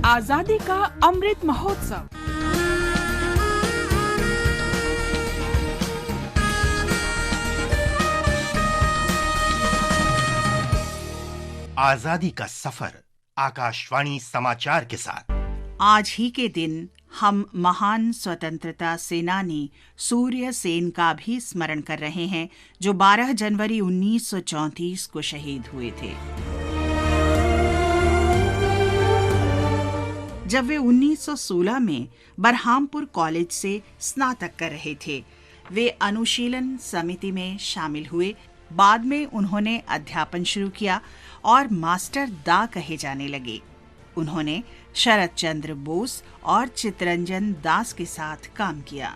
आजादी का अमृत महोत्सव। आजादी का सफर आकाशवाणी समाचार के साथ। आज ही के दिन हम महान स्वतंत्रता सेनानी सूर्य सेन का भी स्मरण कर रहे हैं, जो 12 जनवरी 1934 को शहीद हुए थे। जब वे 1916 में बरहामपुर कॉलेज से स्नातक कर रहे थे, वे अनुशीलन समिति में शामिल हुए। बाद में उन्होंने अध्यापन शुरू किया और मास्टर दा कहे जाने लगे। उन्होंने शरद चंद्र बोस और चित्तरंजन दास के साथ काम किया।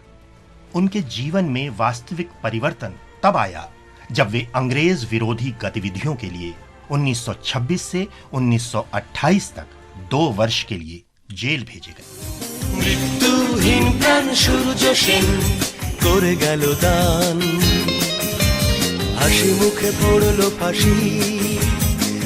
उनके जीवन में वास्तविक परिवर्तन तब आया जब वे अंग्रेज विरोधी गतिविधियों के लिए 1926 से 1928 तक 2 वर्ष के लिए जेल भेजे गए। मृत्युहीन प्राण सूर्य सेन करे गेल दान, हासि मुखे पड़लो फांसी,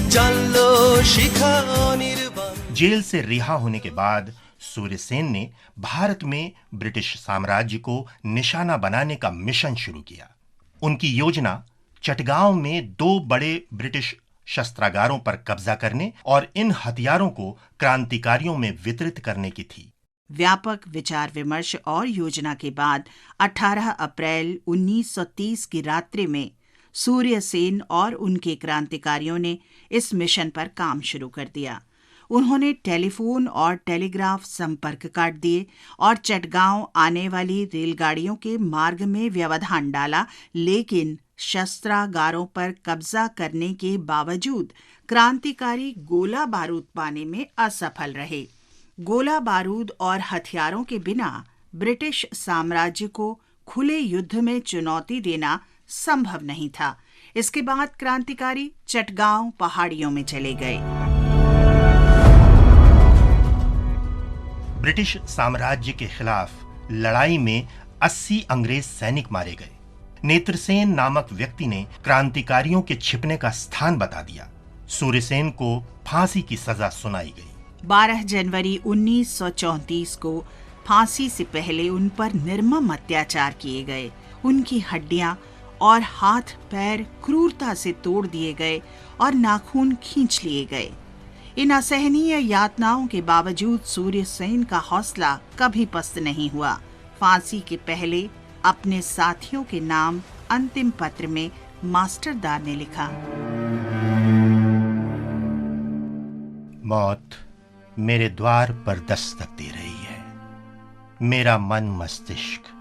चललो शिखा निर्वाण। जेल से रिहा होने के बाद सूर्य सेन ने भारत में ब्रिटिश साम्राज्य को निशाना बनाने का मिशन शुरू किया। उनकी योजना चटगांव में 2 बड़े ब्रिटिश शस्त्रागारों पर कब्जा करने और इन हथियारों को क्रांतिकारियों में वितरित करने की थी। व्यापक विचार विमर्श और योजना के बाद 18 अप्रैल 1930 की रात्रि में सूर्य सेन और उनके क्रांतिकारियों ने इस मिशन पर काम शुरू कर दिया। उन्होंने टेलीफोन और टेलीग्राफ संपर्क काट दिए और चटगांव आने वाली रेलगाड़ियों के मार्ग में व्यवधान डाला, लेकिन शस्त्रागारों पर कब्जा करने के बावजूद क्रांतिकारी गोला बारूद पाने में असफल रहे। गोला बारूद और हथियारों के बिना ब्रिटिश साम्राज्य को खुले युद्ध में चुनौती देना संभव नहीं था। इसके बाद क्रांतिकारी चटगांव पहाड़ियों में चले गए। ब्रिटिश साम्राज्य के खिलाफ लड़ाई में 80 अंग्रेज सैनिक मारे गए। नेत्रसेन नामक व्यक्ति ने क्रांतिकारियों के छिपने का स्थान बता दिया। सूर्यसेन को फांसी की सजा सुनाई गई। 12 जनवरी 1934 को फांसी से पहले उन पर निर्मम अत्याचार किए गए। उनकी हड्डियां और हाथ पैर क्रूरता से तोड़ दिए गए और नाखून खींच लिए गए। इन असहनीय यातनाओं के बावजूद सूर्य सेन का हौसला कभी पस्त नहीं हुआ। फांसी के पहले अपने साथियों के नाम अंतिम पत्र में मास्टर दा ने लिखा, मौत मेरे द्वार पर दस्तक दे रही है। मेरा मन मस्तिष्क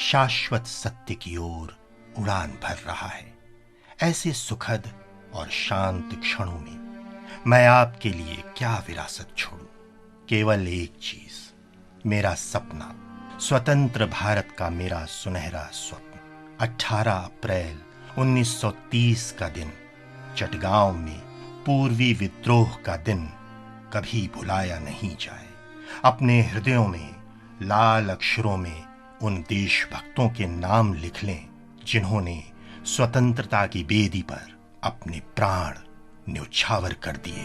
शाश्वत सत्य की ओर उड़ान भर रहा है। ऐसे सुखद और शांत क्षणों में मैं आपके लिए क्या विरासत छोड़ूं? केवल एक चीज, मेरा सपना, स्वतंत्र भारत का मेरा सुनहरा स्वप्न। 18 अप्रैल 1930 का दिन, चटगांव में पूर्वी विद्रोह का दिन कभी भुलाया नहीं जाए। अपने हृदयों में लाल अक्षरों में उन देशभक्तों के नाम लिख लें जिन्होंने स्वतंत्रता की बेदी पर अपने प्राण न्यौछावर कर दिए।